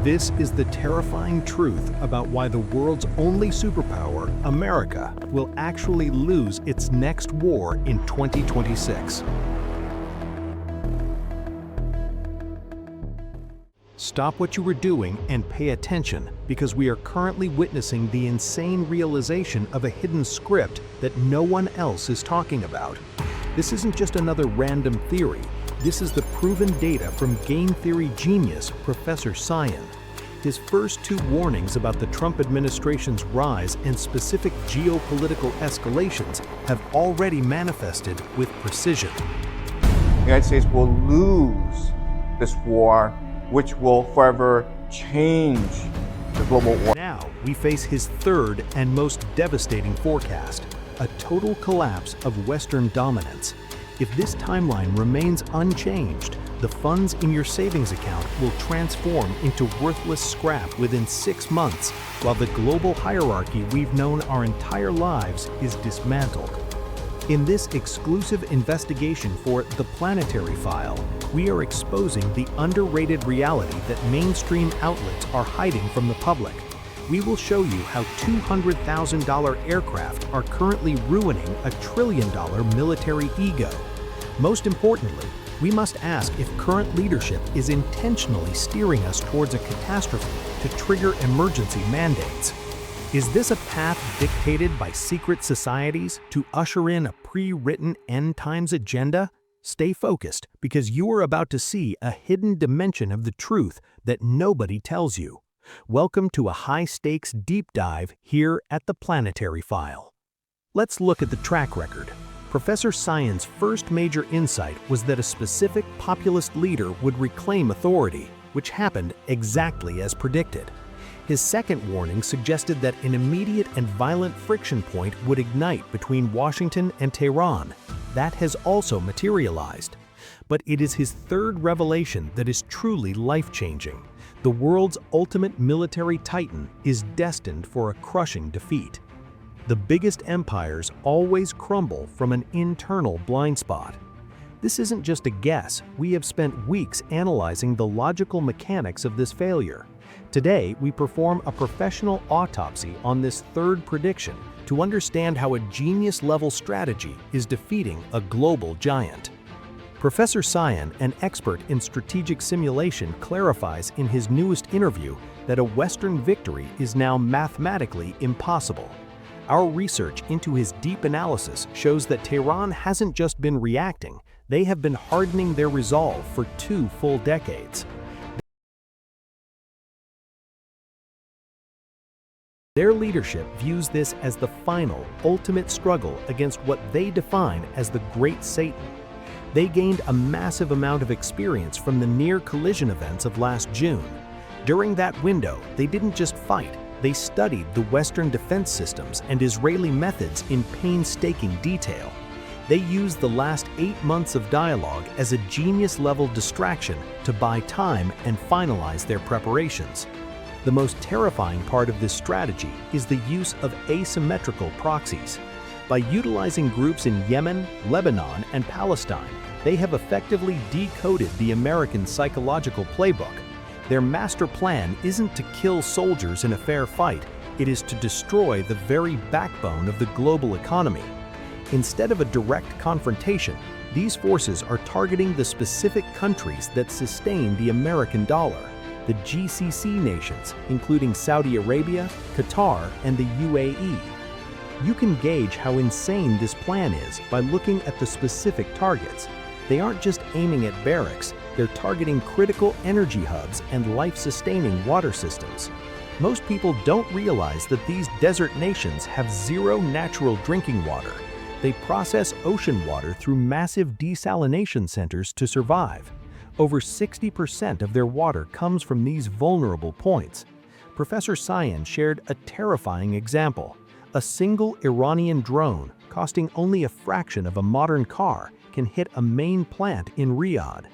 This is the terrifying truth about why the world's only superpower, America, will actually lose its next war in 2026. Stop what you were doing and pay attention, because we are currently witnessing the insane realization of a hidden script that no one else is talking about. This isn't just another random theory. This is the proven data from game theory genius Professor Cyan. His first two warnings about the Trump administration's rise and specific geopolitical escalations have already manifested with precision. The United States will lose this war, which will forever change the global order. Now we face his third and most devastating forecast, a total collapse of Western dominance. If this timeline remains unchanged, the funds in your savings account will transform into worthless scrap within 6 months, while the global hierarchy we've known our entire lives is dismantled. In this exclusive investigation for the Planetary File, we are exposing the underrated reality that mainstream outlets are hiding from the public. We will show you how $200,000 aircraft are currently ruining a $1 trillion military ego. Most importantly, we must ask if current leadership is intentionally steering us towards a catastrophe to trigger emergency mandates. Is this a path dictated by secret societies to usher in a pre-written end times agenda? Stay focused, because you are about to see a hidden dimension of the truth that nobody tells you. Welcome to a high-stakes deep dive here at the Planetary File. Let's look at the track record. Professor Cyan's first major insight was that a specific populist leader would reclaim authority, which happened exactly as predicted. His second warning suggested that an immediate and violent friction point would ignite between Washington and Tehran. That has also materialized. But it is his third revelation that is truly life-changing. The world's ultimate military titan is destined for a crushing defeat. The biggest empires always crumble from an internal blind spot. This isn't just a guess. We have spent weeks analyzing the logical mechanics of this failure. Today, we perform a professional autopsy on this third prediction to understand how a genius-level strategy is defeating a global giant. Professor Cyan, an expert in strategic simulation, clarifies in his newest interview that a Western victory is now mathematically impossible. Our research into his deep analysis shows that Tehran hasn't just been reacting, they have been hardening their resolve for 2 full decades. Their leadership views this as the final, ultimate struggle against what they define as the Great Satan. They gained a massive amount of experience from the near-collision events of last June. During that window, they didn't just fight, they studied the Western defense systems and Israeli methods in painstaking detail. They used the last 8 months of dialogue as a genius-level distraction to buy time and finalize their preparations. The most terrifying part of this strategy is the use of asymmetrical proxies. By utilizing groups in Yemen, Lebanon, and Palestine, they have effectively decoded the American psychological playbook. Their master plan isn't to kill soldiers in a fair fight, it is to destroy the very backbone of the global economy. Instead of a direct confrontation, these forces are targeting the specific countries that sustain the American dollar. The GCC nations, including Saudi Arabia, Qatar, and the UAE. You can gauge how insane this plan is by looking at the specific targets. They aren't just aiming at barracks, they're targeting critical energy hubs and life-sustaining water systems. Most people don't realize that these desert nations have zero natural drinking water. They process ocean water through massive desalination centers to survive. Over 60% of their water comes from these vulnerable points. Professor Cyan shared a terrifying example. A single Iranian drone, costing only a fraction of a modern car, can hit a main plant in Riyadh.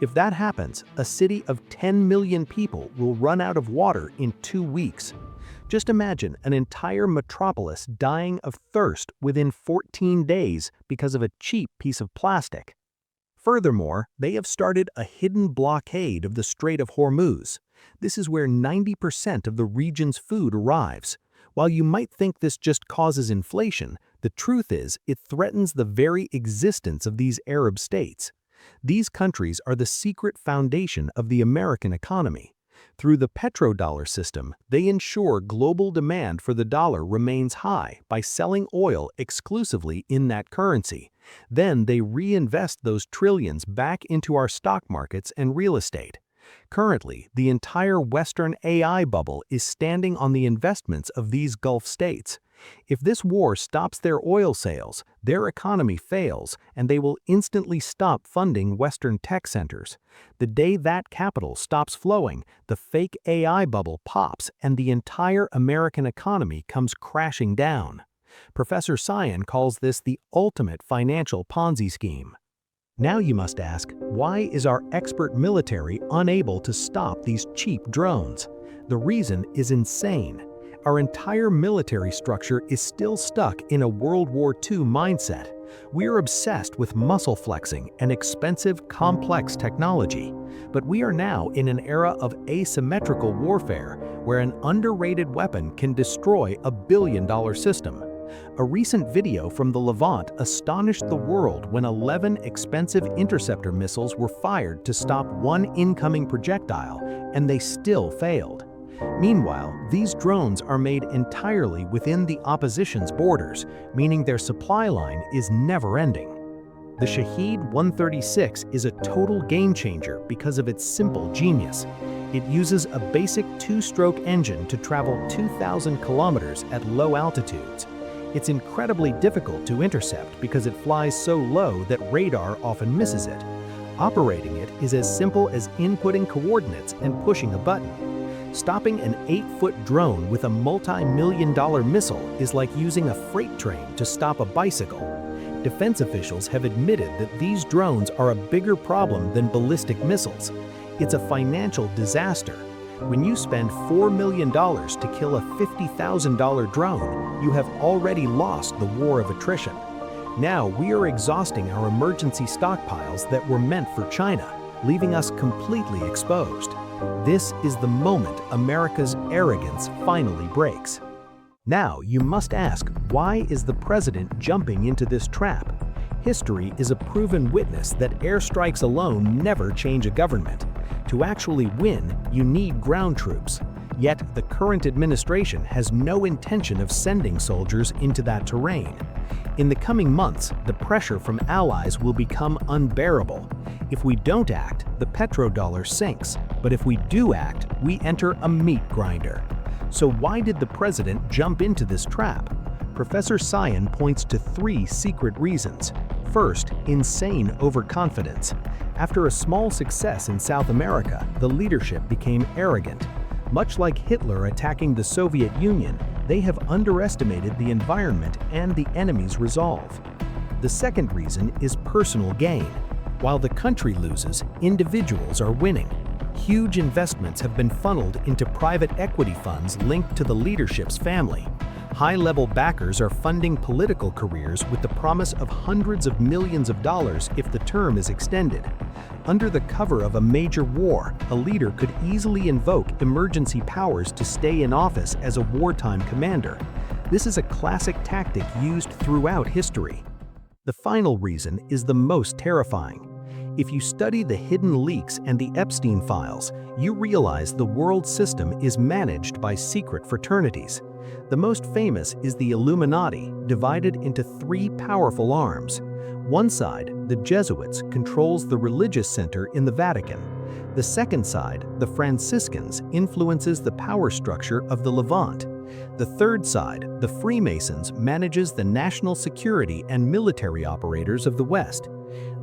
If that happens, a city of 10 million people will run out of water in 2 weeks. Just imagine an entire metropolis dying of thirst within 14 days because of a cheap piece of plastic. Furthermore, they have started a hidden blockade of the Strait of Hormuz. This is where 90% of the region's food arrives. While you might think this just causes inflation, the truth is it threatens the very existence of these Arab states. These countries are the secret foundation of the American economy. Through the petrodollar system, they ensure global demand for the dollar remains high by selling oil exclusively in that currency. Then they reinvest those trillions back into our stock markets and real estate. Currently, the entire Western AI bubble is standing on the investments of these Gulf states. If this war stops their oil sales, their economy fails, and they will instantly stop funding Western tech centers. The day that capital stops flowing, the fake AI bubble pops and the entire American economy comes crashing down. Professor Cyan calls this the ultimate financial Ponzi scheme. Now you must ask, why is our expert military unable to stop these cheap drones? The reason is insane. Our entire military structure is still stuck in a World War II mindset. We are obsessed with muscle flexing and expensive, complex technology. But we are now in an era of asymmetrical warfare, where an underrated weapon can destroy a billion-dollar system. A recent video from the Levant astonished the world when 11 expensive interceptor missiles were fired to stop one incoming projectile, and they still failed. Meanwhile, these drones are made entirely within the opposition's borders, meaning their supply line is never-ending. The Shahid 136 is a total game-changer because of its simple genius. It uses a basic two-stroke engine to travel 2,000 kilometers at low altitudes. It's incredibly difficult to intercept because it flies so low that radar often misses it. Operating it is as simple as inputting coordinates and pushing a button. Stopping an 8-foot drone with a multi-million-dollar missile is like using a freight train to stop a bicycle. Defense officials have admitted that these drones are a bigger problem than ballistic missiles. It's a financial disaster. When you spend $4 million to kill a $50,000 drone, you have already lost the war of attrition. Now we are exhausting our emergency stockpiles that were meant for China, leaving us completely exposed. This is the moment America's arrogance finally breaks. Now you must ask, why is the president jumping into this trap? History is a proven witness that airstrikes alone never change a government. To actually win, you need ground troops. Yet the current administration has no intention of sending soldiers into that terrain. In the coming months, the pressure from allies will become unbearable. If we don't act, the petrodollar sinks, but if we do act, we enter a meat grinder. So why did the president jump into this trap? Professor Cyan points to 3 secret reasons. First, insane overconfidence. After a small success in South America, the leadership became arrogant. Much like Hitler attacking the Soviet Union, they have underestimated the environment and the enemy's resolve. The second reason is personal gain. While the country loses, individuals are winning. Huge investments have been funneled into private equity funds linked to the leadership's family. High-level backers are funding political careers with the promise of hundreds of millions of dollars if the term is extended. Under the cover of a major war, a leader could easily invoke emergency powers to stay in office as a wartime commander. This is a classic tactic used throughout history. The final reason is the most terrifying. If you study the hidden leaks and the Epstein files, you realize the world system is managed by secret fraternities. The most famous is the Illuminati, divided into 3 powerful arms. One side, the Jesuits, controls the religious center in the Vatican. The second side, the Franciscans, influences the power structure of the Levant. The third side, the Freemasons, manages the national security and military operators of the West.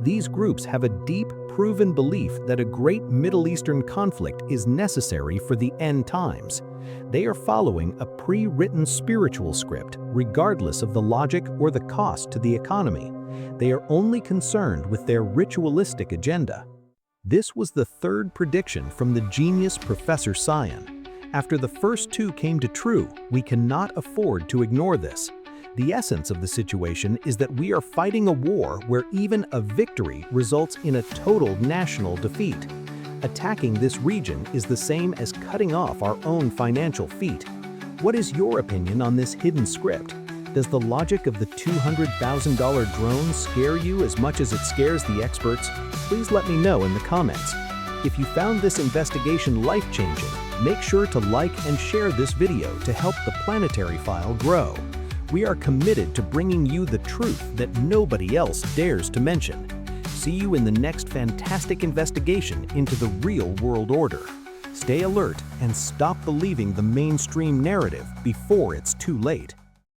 These groups have a deep, proven belief that a great Middle Eastern conflict is necessary for the end times. They are following a pre-written spiritual script, regardless of the logic or the cost to the economy. They are only concerned with their ritualistic agenda. This was the third prediction from the genius Professor Cyan. After the first 2 came to true, we cannot afford to ignore this. The essence of the situation is that we are fighting a war where even a victory results in a total national defeat. Attacking this region is the same as cutting off our own financial feet. What is your opinion on this hidden script? Does the logic of the $200,000 drone scare you as much as it scares the experts? Please let me know in the comments. If you found this investigation life-changing, make sure to like and share this video to help the Planetary File grow. We are committed to bringing you the truth that nobody else dares to mention. See you in the next fantastic investigation into the real world order. Stay alert and stop believing the mainstream narrative before it's too late.